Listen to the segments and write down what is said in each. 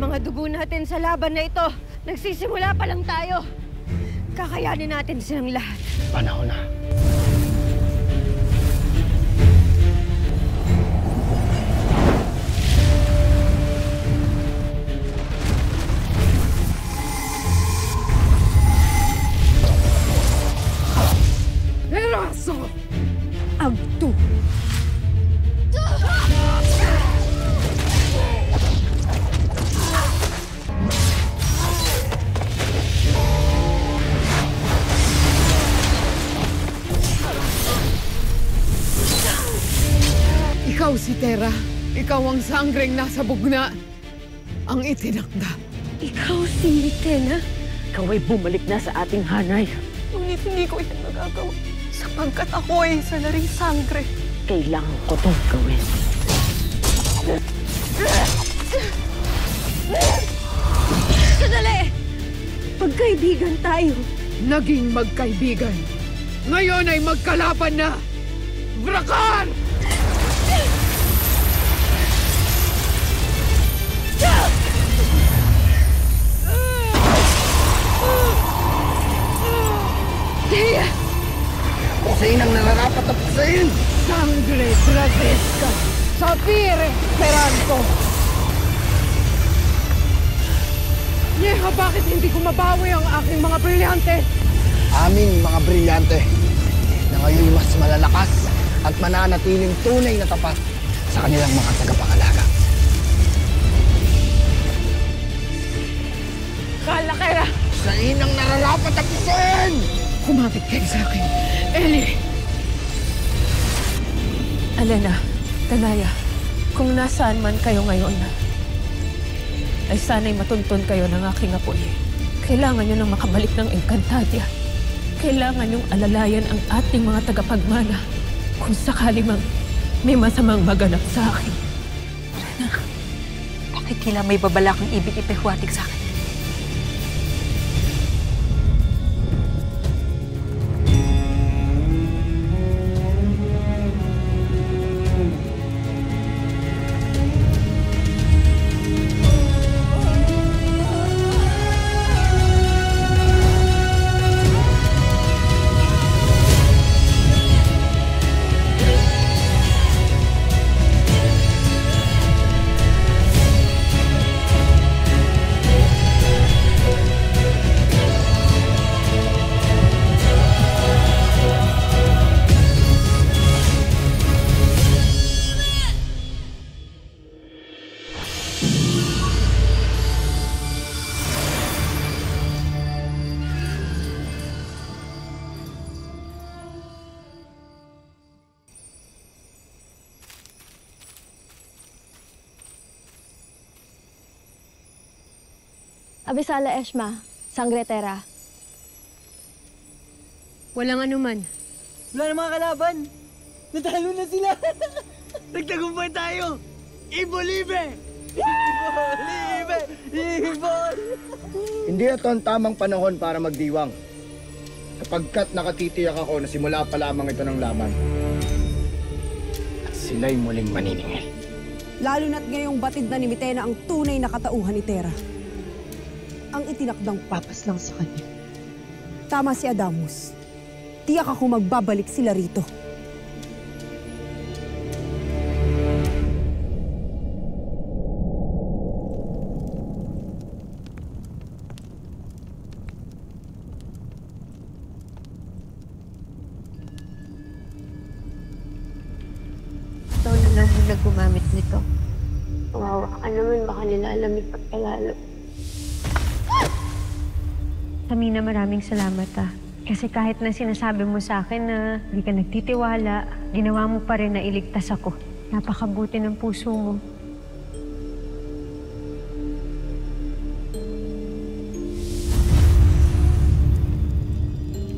mga dugo natin sa laban na ito. Nagsisimula pa lang tayo. Kakayanin natin silang lahat. Panahon na. Eraso! Agtu! Ikaw si Terra. Ikaw ang sangreng nasa bugna. Ang itinakda. Ikaw si Mitena? Ikaw ay bumalik na sa ating hanay. Ngunit hindi ko yan magagawa sapagkat ako ay isa na ring sangre. Kailangan ko itong gawin. Sandali! Pagkaibigan tayo. Naging magkaibigan. Ngayon ay magkalaban na. Brakar! Pusain ang nararapat na pusain! Sangre Bradesca! Sapire Esperanto! Neha, bakit hindi ko mabawi ang aking mga brilyante? Aming mga brilyante na ngayon mas malalakas at mananatiling tunay na tapat sa kanilang mga tagapangalaga. Kalakera! Pusain ang nararapat na pusain! Kumapit kayo sa akin. Ellie! Alena, Tanaya, kung nasaan man kayo ngayon, ay sana'y matuntun kayo ng aking apoy. Kailangan nyo nang makabalik ng Encantadia. Kailangan nyong alalayan ang ating mga tagapagmana kung sakali mang may masamang maganap sa akin. Alena, bakit tila may babalakang ibig ipahiwatig sa akin? Abisala Eshma, Sangre Terra. Walang anuman. Wala na mga kalaban. Natalo na sila. Nagtagumpay tayo. Ibolibe! Ibolibe! Ibol! Hindi ito ang tamang panahon para magdiwang. Kapagkat nakatitiyak ako na simula pa lamang ito ng laban. At sila'y muling maniningil. Lalo na't ngayong batid na ni Mitena ang tunay na katauhan ni Terra. Ang itinakdang papas lang sa kanya. Tama si Adamus. Tiyak ako magbabalik sila rito. Ikaw na lang muna gumamit nito. Kawawa ka naman, baka nilalamig pagkalalo. Tamina, maraming salamat Kasi kahit na sinasabi mo sa akin na hindi ka nagtitiwala, ginawa mo pa rin na iligtas ako. Napakabuti ng puso mo.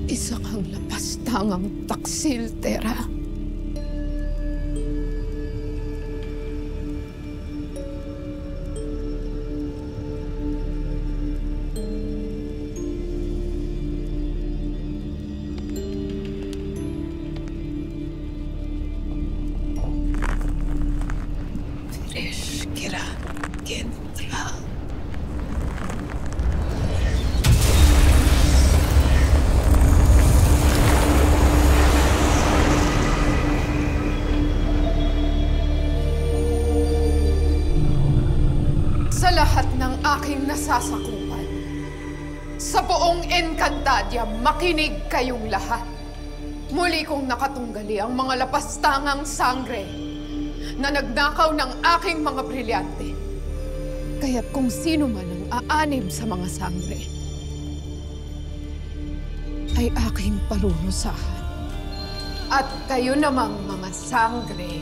Isa kang lapastangang taksil, Terra. nasasakupan. Sa buong Encantadia, makinig kayong lahat. Muli kong nakatunggali ang mga lapastangang sangre na nagnakaw ng aking mga brilyante. Kaya't kung sino man ang aanib sa mga sangre, ay aking parurusahan. At kayo namang mga sangre,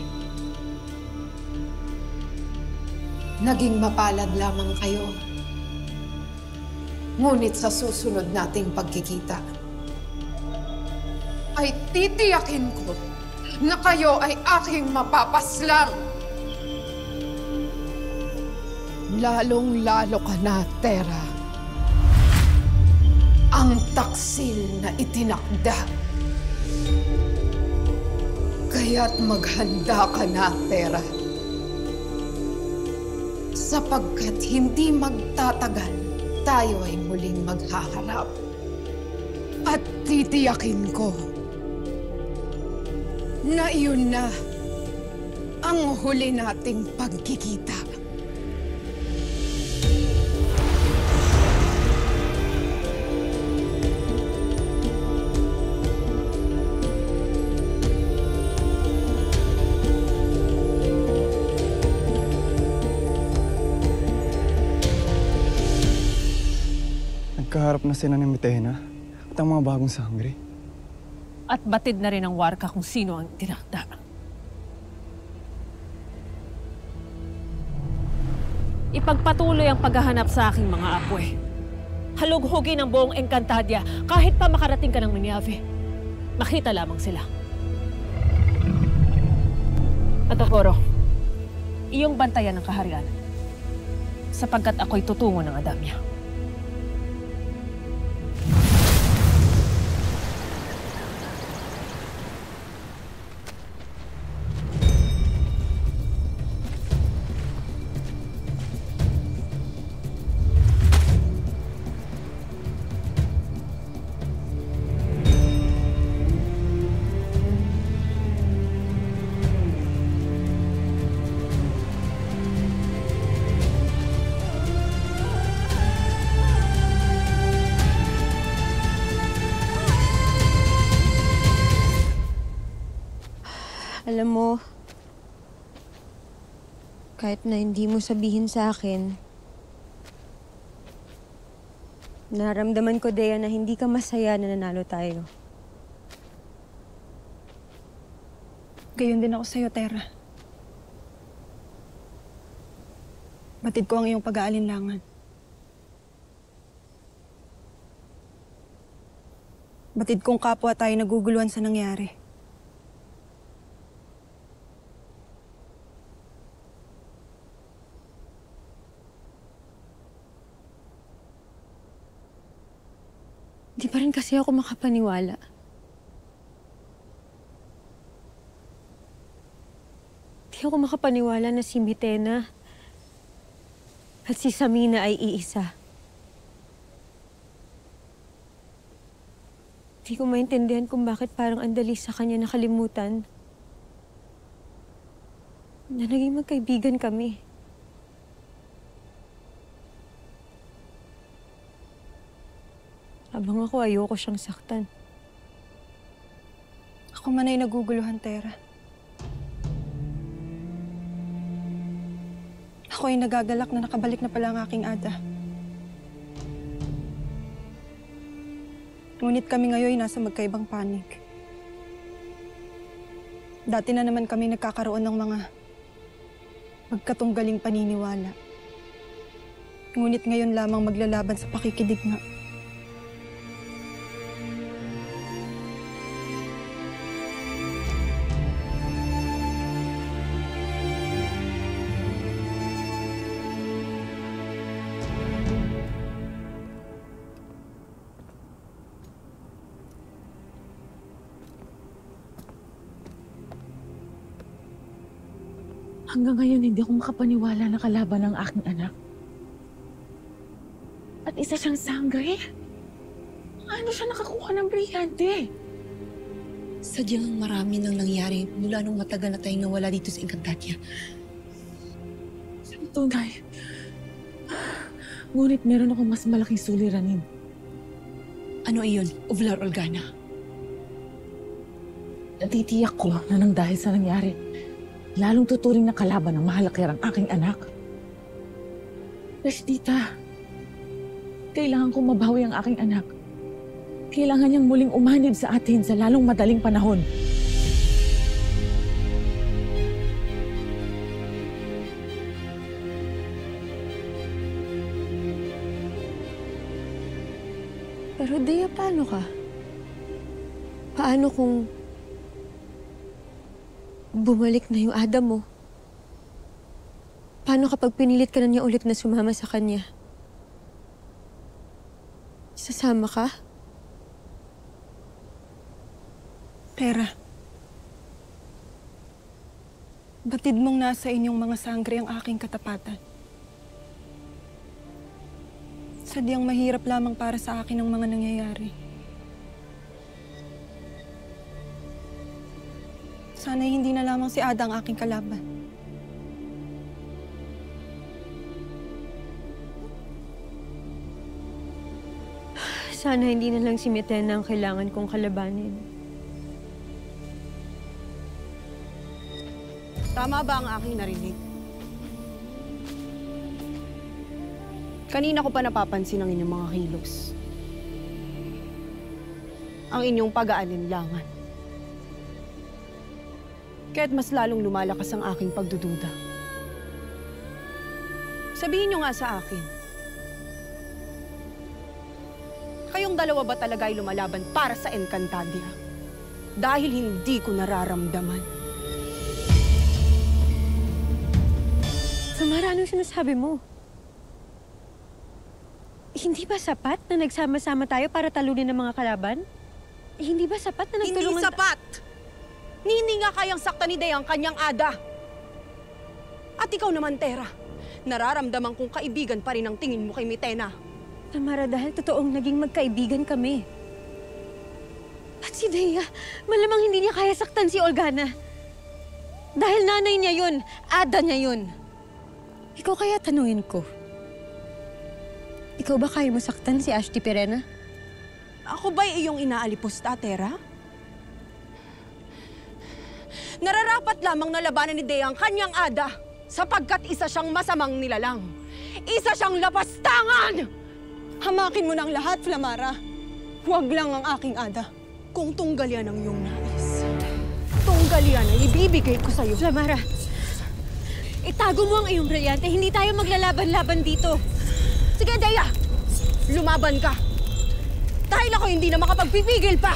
naging mapalad lamang kayo. Ngunit sa susunod nating pagkikita, ay titiyakin ko na kayo ay aking mapapaslang. Lalong-lalo ka na, Terra. Ang taksil na itinakda. Kaya't maghanda ka na, Terra. Sapagkat hindi magtatagal, tayo ay muling maghaharap. At titiyakin ko na iyon na ang huli nating pagkikita. Nagkaharap na sila ng Mitena at ang mga bagong sangre. At batid na rin ang warka kung sino ang tinakda. Ipagpatuloy ang paghahanap sa aking mga apwe. Halughugin ang buong Encantadia kahit pa makarating ka ng Minyave. Makita lamang sila. At Okoro, iyong bantayan ng kaharian sapagkat ako'y tutungo ng Adamya. Alam mo, kahit na hindi mo sabihin sa akin, naramdaman ko, Dea, na hindi ka masaya na nanalo tayo. Gayon din ako sa'yo, Terra. Batid ko ang iyong pag-aalinlangan. Batid kong kapwa tayo naguguluhan sa nangyari. Di pa rin kasi ako makapaniwala. Di ako makapaniwala na si Mitena at si Samina ay iisa. Di ko maintindihan kung bakit parang andali sa kanya nakalimutan na naging magkaibigan kami. Habang ako, ayoko siyang saktan. Ako man ay naguguluhan, Terra. Ako ay nagagalak na nakabalik na pala ang aking Ada. Ngunit kami ngayon ay nasa magkaibang panig. Dati na naman kami nagkakaroon ng mga magkatunggaling paniniwala. Ngunit ngayon lamang maglalaban sa pakikidigma. Hanggang ngayon, hindi ako makapaniwala na kalaban ng aking anak. At isa siyang sangre. Paano siya nakakuha ng brilyante? Sadyang marami nang nangyari mula nung matagal na tayong nawala dito sa Encantadia. Sa tunay, Ngunit meron akong mas malaking suliranin. Ano iyon, Uvlar Olgana? Natitiyak ko na nang dahil sa nangyari, lalong tuturing na kalaban ng mahalakir ang aking anak. Veshdita, kailangan kong mabawi ang aking anak. Kailangan niyang muling umanib sa atin sa lalong madaling panahon. Pero Dea, paano ka? Paano kung bumalik na yung Adam mo? Paano kapag pinilit ka na niya ulit na sumama sa kanya? Sasama ka? Tera, batid mong nasa inyong mga sangre ang aking katapatan. Sadyang mahirap lamang para sa akin ang mga nangyayari. Sana'y hindi na lamang si Ada ang aking kalaban. Sana hindi na lang si Mitena ang kailangan kong kalabanin. Tama ba ang aking narinig? Kanina ko pa napapansin ang inyong mga kilos. Ang inyong pag-aalinlangan. Kaya't mas lalong lumalakas ang aking pagdududa. Sabihin niyo nga sa akin, kayong dalawa ba talaga ay lumalaban para sa Encantadia? Dahil hindi ko nararamdaman. Samara, anong sinasabi mo? Hindi ba sapat na nagsama-sama tayo para talunin ang mga kalaban? Hindi ba sapat na nagtulungan... Hindi sapat! Hindi nga kayang sakta ni Dea ang kanyang Ada. At ikaw naman, Tera, nararamdaman kong kaibigan pa rin ang tingin mo kay Mitena. Tamara, dahil totoong naging magkaibigan kami. At si Dea, malamang hindi niya kaya saktan si Olgana. Dahil nanay niya yun, Ada niya yun. Ikaw kaya tanungin ko, ikaw ba kaya mo saktan si Ashti Pirena? Ako ba'y iyong inaalipusta, Tera? Nararapat lamang na labanan ni Dea ang kanyang Ada sapagkat isa siyang masamang nilalang. Isa siyang lapastangan! Hamakin mo ng lahat, Flamara. Huwag lang ang aking Ada. Kung tunggal yan ang iyong nais, tunggal yan ang ibibigay ko sa'yo. Flamara, itago mo ang iyong brilyante. Hindi tayo maglalaban-laban dito. Sige, Dea! Lumaban ka! Dahil ako hindi na makapagpipigil pa!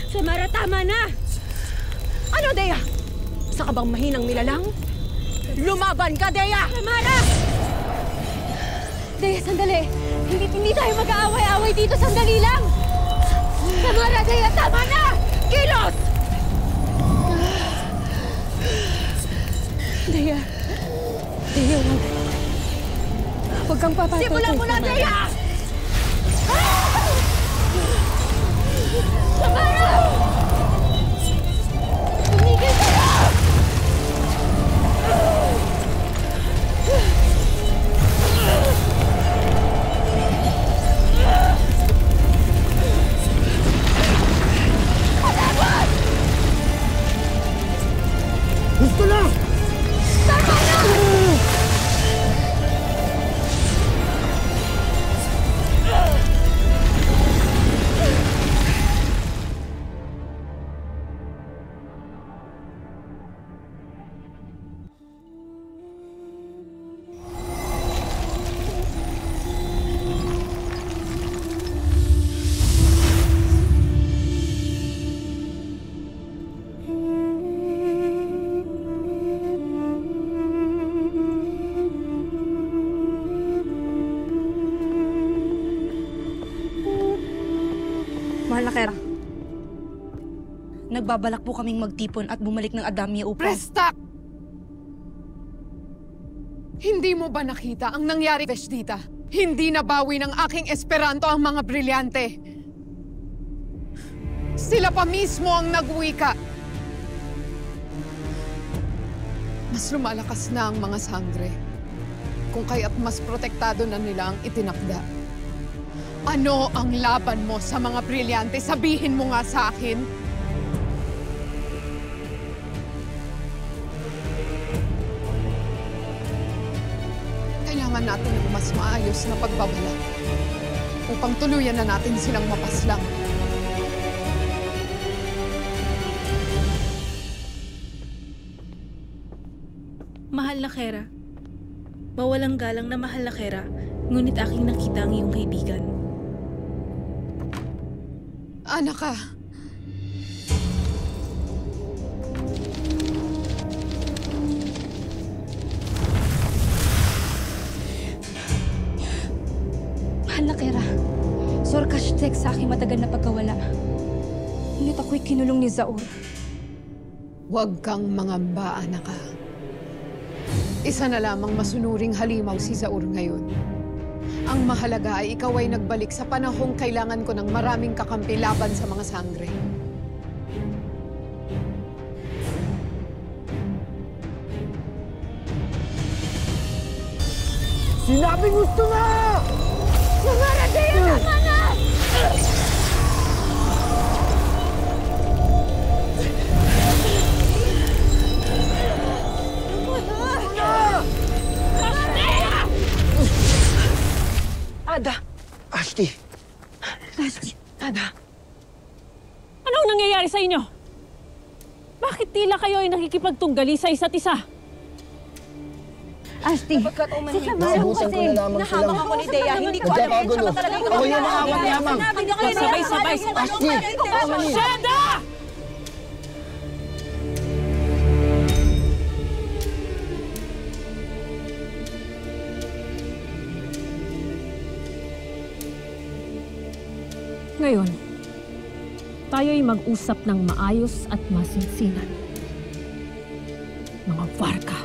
Flamara, tama na! Ano, Dea? Isa ka bang mahinang nilalang? Lumaban ka, Dea! Flamara! Dea, sandali! Hindi tayo mag-aaway-aaway dito. Sandali lang! Flamara, Dea, tama na! Kilos! Dea! Dea, huwag kang papatay. Simulan mo na, Dea! Samara! Tumigil kayo! Palaban! Gusto na! Tama na! Mahalakera. Nagbabalak po kaming magtipon at bumalik ng Adamia upang... Presta! Hindi mo ba nakita ang nangyari, Veshdita? Hindi nabawi ng aking Esperanto ang mga brilyante. Sila pa mismo ang nagwika. Mas lumalakas na ang mga sangre. kung kaya't mas protektado na nila ang itinakda. Ano ang laban mo sa mga brilyante? Sabihin mo nga sa akin. Kailangan natin ng mas maayos na pagbabala upang tuluyan na natin silang mapaslang. Mahal na Kera. Mawalang galang na mahal na Kera, ngunit aking nakita ang iyong kaibigan. Anak ka. Mahal na Kera. Sorkashtek sa aking matagal na pagkawala. Ngunit ako'y kinulong ni Zaur. Huwag kang mangamba, anak ka. Isa na lamang masunuring halimaw si Zaur ngayon. Ang mahalaga ay ikaw ay nagbalik sa panahong kailangan ko ng maraming kakampi laban sa mga sangre. Sinabi gusto na! Samara, Dea, tama na! Ada! Ashley! Ada! Anong nangyayari sa inyo? Bakit tila kayo ay nakikipagtunggali sa isa't isa? Asti, si Samara ko kasi nahabang ako ni Dea. Hindi ko alam kung siya talaga yung ako yung mahamang-yamang. Sabay-sabay. Ashley! Shada! Ngayon, tayo'y mag-usap ng maayos at masinsinan. Mga Varka.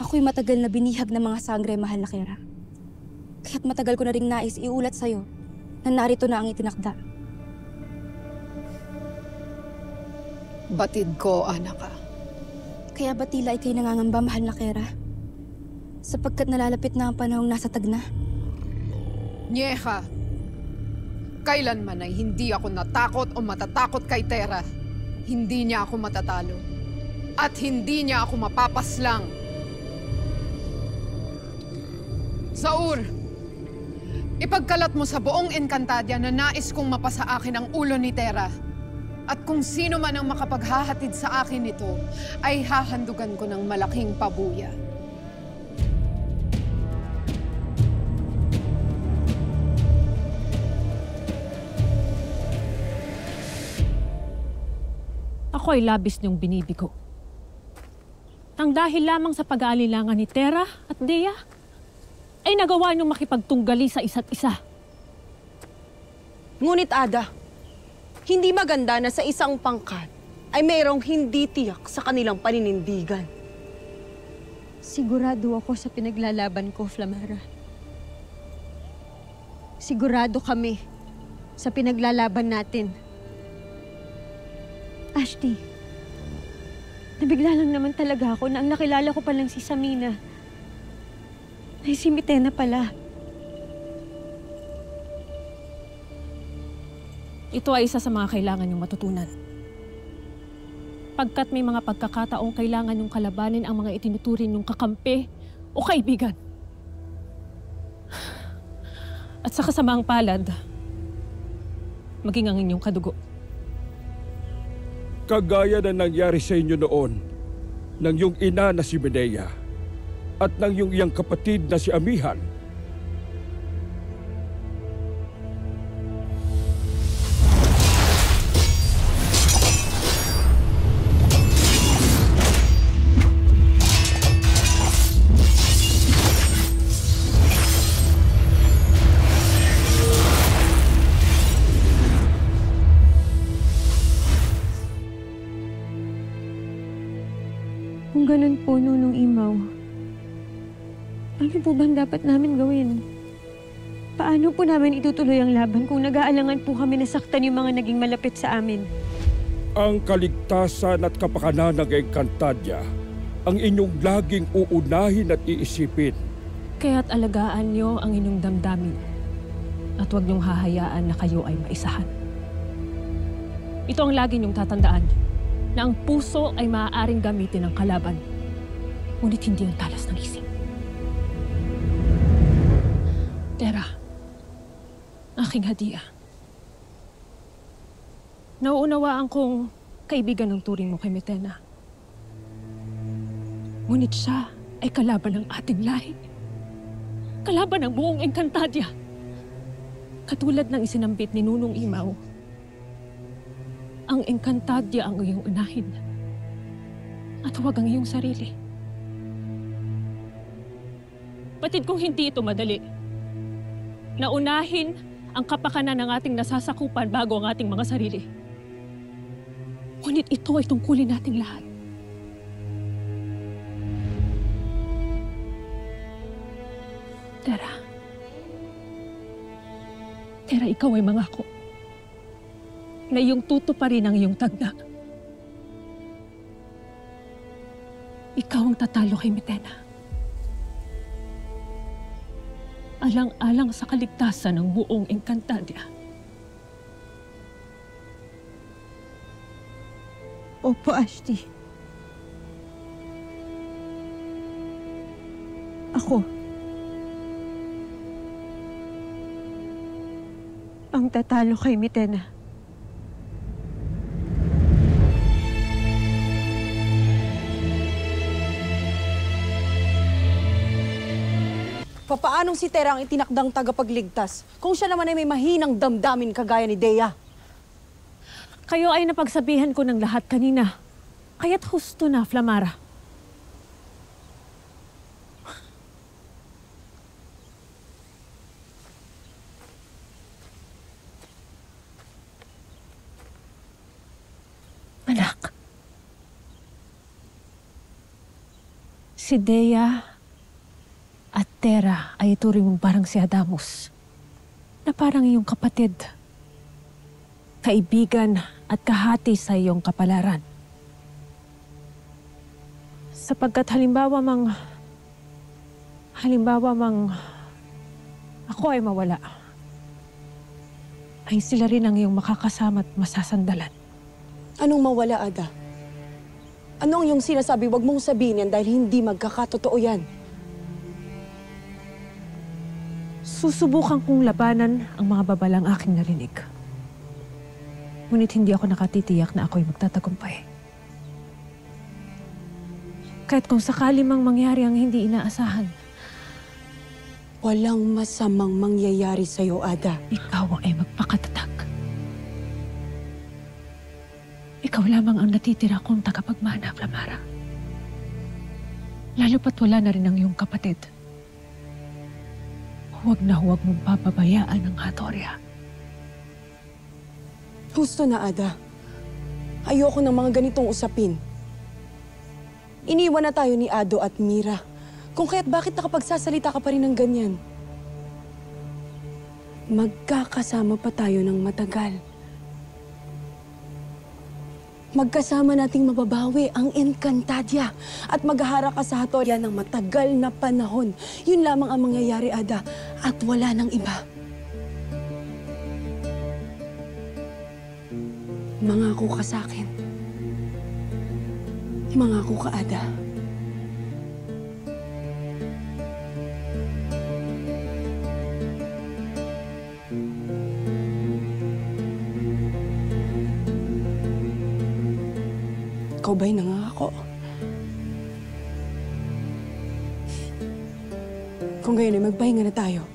Ako'y matagal na binihag ng mga sangre, mahal na Kera. Kaya't matagal ko na ring nais iulat sa'yo na narito na ang itinakda. Batid ko, anak ka. Kaya ba tila ikay nangangamba, mahal na Kera? Sapagkat nalalapit na ang panahong nasa tagna. Nyeha, kailanman ay hindi ako natakot o matatakot kay Tera. Hindi niya ako matatalo. At hindi niya ako mapapaslang. Zaur, ipagkalat mo sa buong Encantadia na nais kong mapasa akin ang ulo ni Tera. At kung sino man ang makapaghahatid sa akin nito, ay hahandugan ko ng malaking pabuya. Ako ay labis niyong binibigo. Nang dahil lamang sa pag-aalilangan ni Tera at Dea, ay nagawa niyong makipagtunggali sa isa't isa. Ngunit Ada, hindi maganda na sa isang pangkat ay mayroong hindi tiyak sa kanilang paninindigan. Sigurado ako sa pinaglalaban ko, Flamara. Sigurado kami sa pinaglalaban natin. Ashley, nabigla lang naman talaga ako na ang nakilala ko palang si Samina. Ay, si Mitena pala. Ito ay isa sa mga kailangan niyong matutunan. Pagkat may mga pagkakataong kailangan niyong kalabanin ang mga itinuturing niyong kakampi o kaibigan. At sa kasamaang palad, maging ang inyong kadugo. Kagaya na nangyari sa inyo noon ng iyong ina na si Medea at ng iyong iyang kapatid na si Amihan. Kung ganun po, Nunong Imaw, ano po ba ang dapat namin gawin? Paano po namin itutuloy ang laban kung nag-aalangan po kami nasaktan yung mga naging malapit sa amin? Ang kaligtasan at kapakanan ng Encantadia ang inyong laging uunahin at iisipin. Kaya't alagaan niyo ang inyong damdamin at huwag niyong hahayaan na kayo ay maisahan. Ito ang lagi niyong tatandaan, na ang puso ay maaaring gamitin ng kalaban, ngunit hindi ang talas ng isip. Tera, aking hadiah. Nauunawaan kong kaibigan ng turing mo kay Metena. Ngunit siya ay kalaban ng ating lahi. Kalaban ng buong Encantadia. Katulad ng isinambit ni Nunong Imaw, ang Encantadia ang iyong unahin at huwag ang iyong sarili. Batid kong hindi ito madali. Naunahin ang kapakanan ng ating nasasakupan bago ang ating mga sarili. Ngunit ito ay tungkulin nating lahat. Tera, ikaw ay mangako na iyong tutuparin ang iyong tagda. Ikaw ang tatalo kay Metena. Alang-alang sa kaligtasan ng buong Encantadia. Opo, Ashti. Ako. Ang tatalo kay Metena. Papaanong si Tera ang itinakdang tagapagligtas kung siya naman ay may mahinang damdamin kagaya ni Dea? Kayo ay napagsabihan ko ng lahat kanina. Kaya't husto na, Flamara. Anak. Si Dea at Tera ay ituring mong parang si Adamus, na parang iyong kapatid, kaibigan at kahati sa iyong kapalaran. Sapagkat halimbawa mang ako ay mawala, ay sila rin ang iyong makakasama at masasandalan. Anong mawala, Ada? Ano ang iyong sinasabi? Huwag mong sabihin yan dahil hindi magkakatotoo yan. Susubukan kong labanan ang mga babalang aking narinig. Ngunit hindi ako nakatitiyak na ako'y magtatagumpay. Kahit kung sakali mang mangyari ang hindi inaasahan. Walang masamang mangyayari sa'yo, Ada. Ikaw ay magpakatatag. Ikaw lamang ang natitira kong tagapagmana, Flamara. Lalo pat wala na rin ang iyong kapatid. Huwag na huwag mong papabayaan ang Hatoria. Gusto na, Ada. Ayoko ng mga ganitong usapin. Iniwan na tayo ni Ado at Mira. Kung kaya't bakit nakapagsasalita ka pa rin ng ganyan? Magkakasama pa tayo ng matagal. Magkasama nating mababawi ang Encantadia at maghahara ka sa Hatoria ng matagal na panahon. Yun lamang ang mangyayari, Ada, at wala nang iba. Mangako ka sa akin. Mangako ka, Ada. Ikaw ba'y nangako? Kung gayon ay magpahinga na tayo.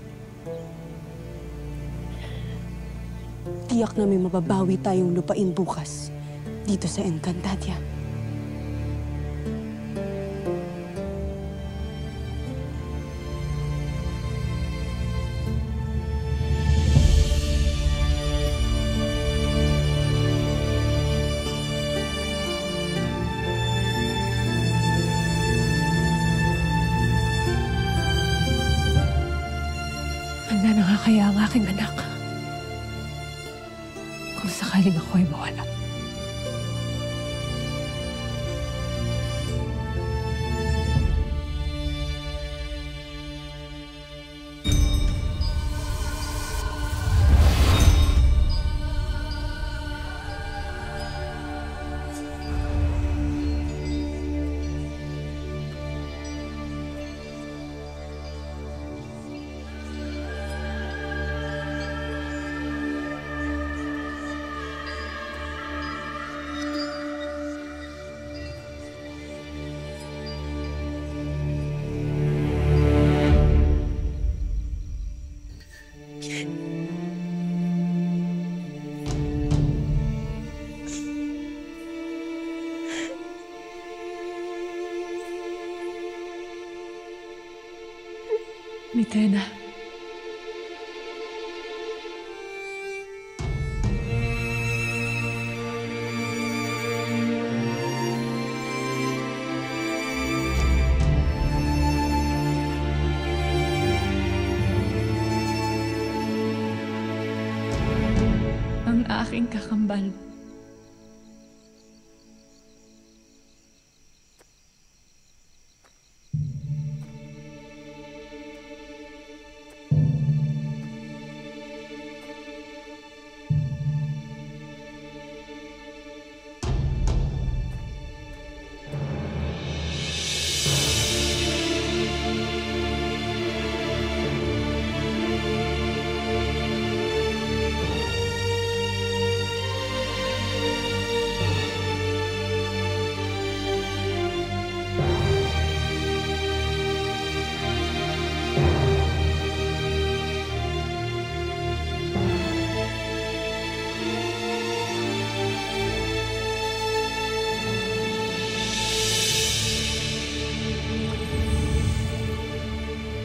Tiyak na may mababawi tayong lupain bukas dito sa Encantadia. kaya ang aking anak kung sakaling ako ay mawala. Mitena. Ang aking kakambal.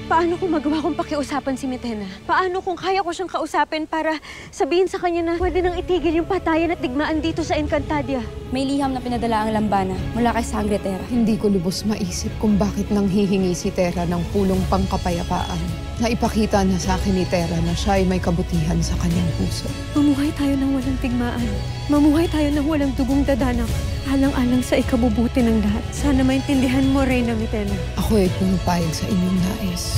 Paano kung magawa kong pakiusapan si Mitena? Paano kung kaya ko siyang kausapin para sabihin sa kanya na pwede nang itigil yung patayan at digmaan dito sa Encantadia? May liham na pinadala ang lambana mula kay Sangre Terra. Hindi ko lubos maisip kung bakit nang hihingi si Terra ng pulong pangkapayapaan. Naipakita na sa akin ni Terra na siya ay may kabutihan sa kanyang puso. Mamuhay tayo ng walang digmaan. Mamuhay tayo ng walang dugong dadanak. Alang-alang sa ikabubuti ng lahat. Sana maintindihan mo, Reyna Mitena. Ako ay pumapayag sa inyong nais.